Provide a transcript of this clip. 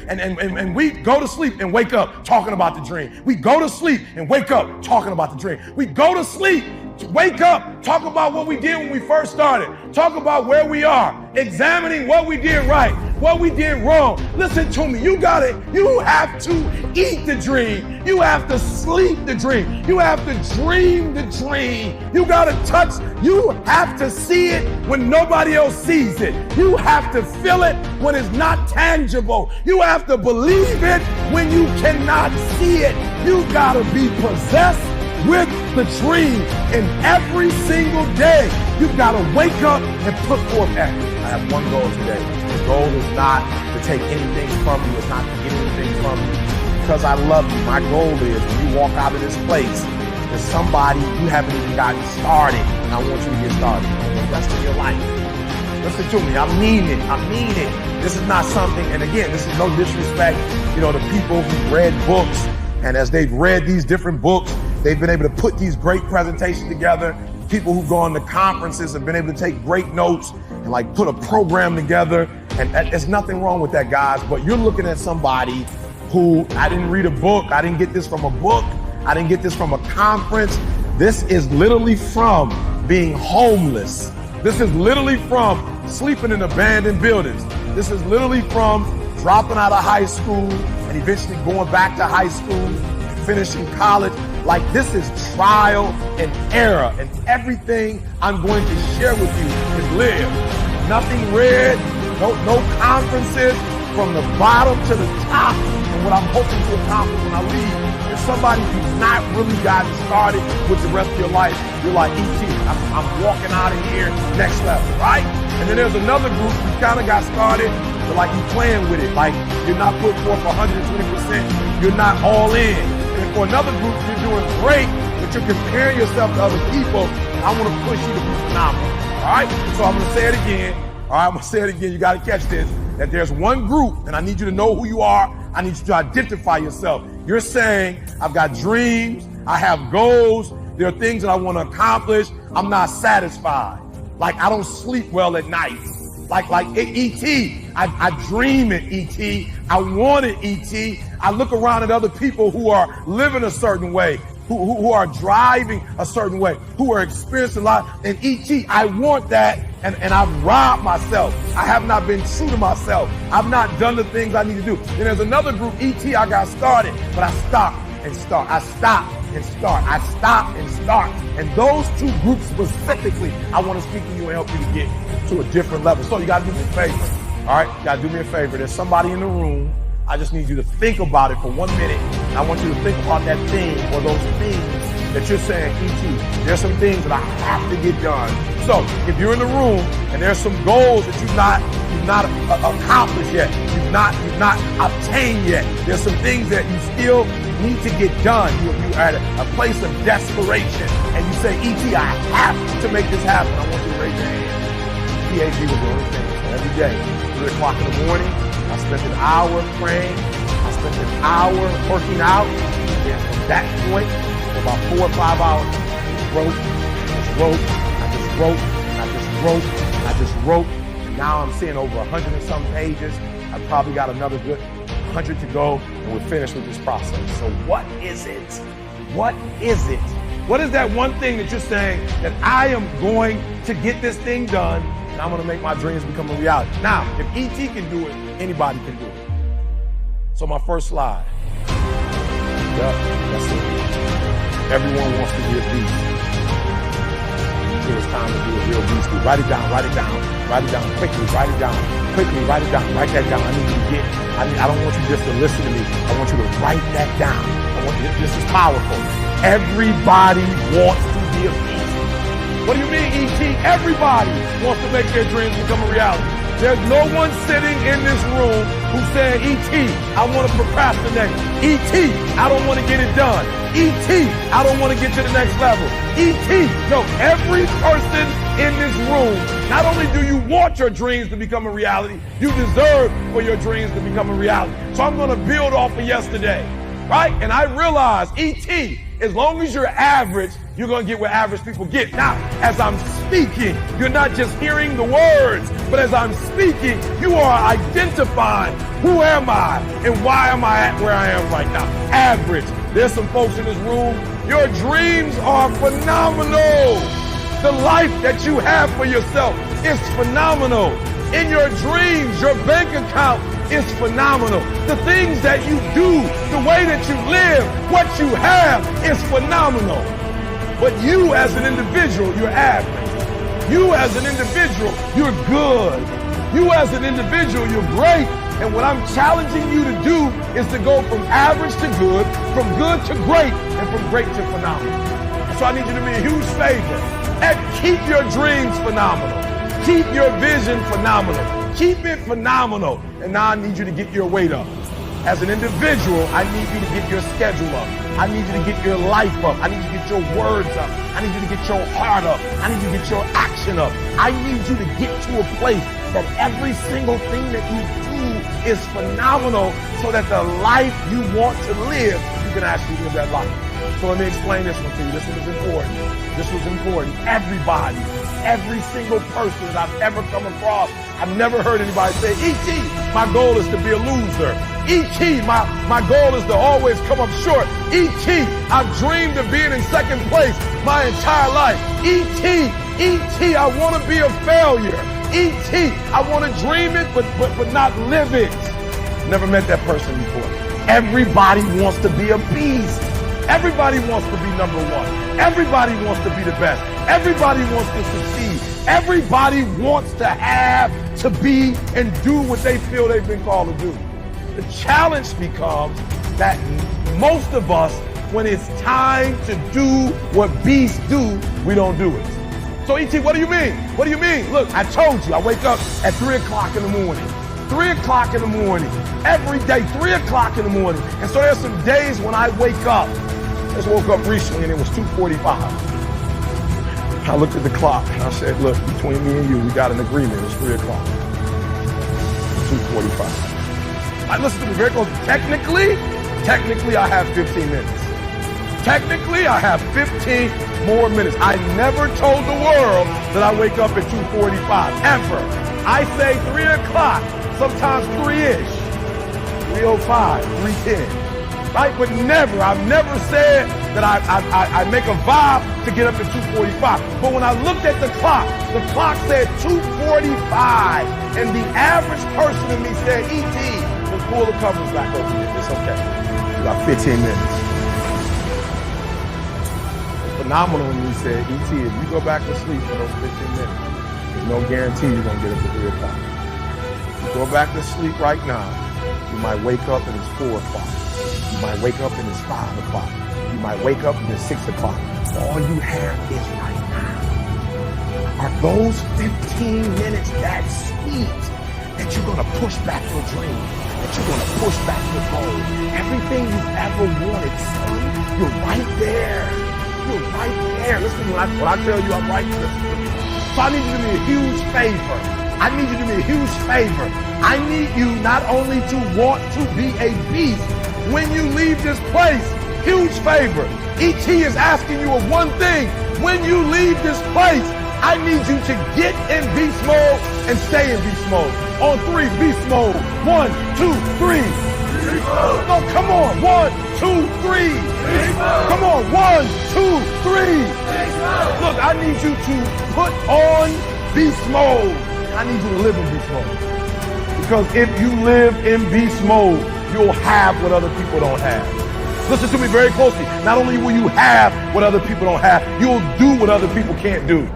And we go to sleep and wake up talking about the dream. We go to sleep and wake up talking about the dream. We go to sleep, wake up, talk about what we did when we first started. Talk about where we are, examining what we did right, what we did wrong. Listen to me, you have to eat the dream. You have to sleep the dream. You have to dream the dream. You have to see it when nobody else sees it. You have to feel it when it's not tangible. You have to believe it when you cannot see it. You gotta be possessed with the dream. And every single day, you've got to wake up and put forth effort. I have one goal today. The goal is not to take anything from you. It's not to get anything from you. Because I love you. My goal is when you walk out of this place, there's somebody you haven't even gotten started. And I want you to get started for the rest of your life. Listen to me. I mean it. I mean it. This is not something, and again, this is no disrespect, to people who read books. And as they've read these different books, they've been able to put these great presentations together. People who've gone to conferences have been able to take great notes and put a program together. And there's nothing wrong with that, guys. But you're looking at somebody who, I didn't read a book. I didn't get this from a book. I didn't get this from a conference. This is literally from being homeless. This is literally from sleeping in abandoned buildings. This is literally from dropping out of high school and eventually going back to high school and finishing college. This is trial and error, and everything I'm going to share with you is lived. Nothing read, no conferences, from the bottom to the top. And what I'm hoping to accomplish when I leave is somebody who's not really gotten started with the rest of your life. You're like, E.T., I'm walking out of here, next level, right? And then there's another group who kind of got started, but you playing with it. You're not putting forth 120%. You're not all in. And for another group, you're doing great, but you're comparing yourself to other people. I want to push you to be phenomenal. All right? So I'm going to say it again. All right, I'm going to say it again. You got to catch this. That there's one group, and I need you to know who you are. I need you to identify yourself. You're saying, I've got dreams. I have goals. There are things that I want to accomplish. I'm not satisfied. I don't sleep well at night. E.T., I dream it, E.T. I want it, E.T. I look around at other people who are living a certain way, who are driving a certain way, who are experiencing a lot. And E.T., I want that, and I've robbed myself. I have not been true to myself. I've not done the things I need to do. Then there's another group, E.T., I got started, but I stopped and start. I stopped and start. I stop and start. And those two groups specifically, I want to speak to you and help you to get to a different level. So you got to do me a favor. All right? You got to do me a favor. There's somebody in the room. I just need you to think about it for 1 minute. And I want you to think about that thing or those things that you're saying, E.T., there's some things that I have to get done. So if you're in the room and there's some goals that you've not accomplished yet, you've not obtained yet, there's some things that you still need to get done. You're at a place of desperation, and you say, E.T., I have to make this happen. I want you to raise your hand. PhD was the only thing. So every day, 3 o'clock in the morning, I spent an hour praying. I spent an hour working out. And from that point, for about 4 or 5 hours, I just wrote. And now I'm seeing over 100 and some pages. I've probably got another good 100 to go, and we're finished with this process. So what is it? What is it? What is that one thing that you're saying that I am going to get this thing done, and I'm going to make my dreams become a reality? Now, if E.T. can do it, anybody can do it. So my first slide. Yep, that's it. Everyone wants to be a beast. It's time to be a real beast. Write it down, quickly, write it down, write that down. I need you to get, I don't want you just to listen to me. I want you to write that down. This is powerful. Everybody wants to be a beast. What do you mean, E.T.? Everybody wants to make their dreams become a reality. There's no one sitting in this room who said, E.T., I want to procrastinate. E.T., I don't want to get it done. E.T., I don't want to get to the next level. E.T., no, every person in this room, not only do you want your dreams to become a reality, you deserve for your dreams to become a reality. So I'm going to build off of yesterday, right? And I realize, E.T., as long as you're average, you're going to get what average people get. Now, as I'm speaking, you're not just hearing the words, but as I'm speaking, you are identifying who am I and why am I at where I am right now. Average. There's some folks in this room, your dreams are phenomenal. The life that you have for yourself is phenomenal. In your dreams, your bank account is phenomenal. The things that you do, the way that you live, what you have is phenomenal. But you as an individual, you're average. You as an individual, you're good. You as an individual, you're great. And what I'm challenging you to do is to go from average to good, from good to great, and from great to phenomenal. So I need you to be a huge favor and keep your dreams phenomenal. Keep your vision phenomenal. Keep it phenomenal. And now I need you to get your weight up. As an individual, I need you to get your schedule up. I need you to get your life up. I need you to get your words up. I need you to get your heart up. I need you to get your action up. I need you to get to a place that every single thing that you do is phenomenal so that the life you want to live, you can actually live that life. So let me explain this one to you. This one is important. This was important. Everybody, every single person that I've ever come across, I've never heard anybody say, E.T., my goal is to be a loser. E.T., my goal is to always come up short. E.T., I've dreamed of being in second place my entire life. E.T., I want to be a failure. E.T., I want to dream it, but not live it. Never met that person before. Everybody wants to be a beast. Everybody wants to be number one. Everybody wants to be the best. Everybody wants to succeed. Everybody wants to have, to be, and do what they feel they've been called to do. The challenge becomes that most of us, when it's time to do what beasts do, we don't do it. So E.T., what do you mean? What do you mean? Look, I told you, I wake up at 3 o'clock in the morning. 3 o'clock in the morning. Every day, 3 o'clock in the morning. And so there's some days when I wake up. I just woke up recently and it was 2:45. I looked at the clock and I said, look, between me and you, we got an agreement. It's 3 o'clock. 2:45. Listen to me very close. Technically, I have 15 minutes. Technically, I have 15 more minutes. I never told the world that I wake up at 2:45, ever. I say 3 o'clock, sometimes 3-ish, 3:05, 3:10. Right? But never, I've never said that I make a vow to get up at 2:45. But when I looked at the clock said 2:45. And the average person in me said, E.T., let's pull the covers back over here. It's okay. You got 15 minutes. Phenomenal when you said, E.T., if you go back to sleep for those 15 minutes, there's no guarantee you're going to get up at 3 o'clock. If you go back to sleep right now, you might wake up and it's 4 o'clock. You might wake up and it's 5 o'clock. You might wake up and it's 6 o'clock. All you have is right now. Are those 15 minutes that sweet that you're going to push back your dream, that you're going to push back your goal? Everything you've ever wanted, son, you're right there. You're right there. Listen, when I tell you I'm right there. So I need you to do me a huge favor. I need you to do me a huge favor. I need you not only to want to be a beast when you leave this place, huge favor. E.T. is asking you of one thing. When you leave this place, I need you to get in beast mode and stay in beast mode. On 3, beast mode. 1, 2, 3. No, come on. 1, 2, 3. Come on. 1, 2, 3. Look, I need you to put on beast mode. I need you to live in beast mode. Because if you live in beast mode, you'll have what other people don't have. Listen to me very closely. Not only will you have what other people don't have, you'll do what other people can't do.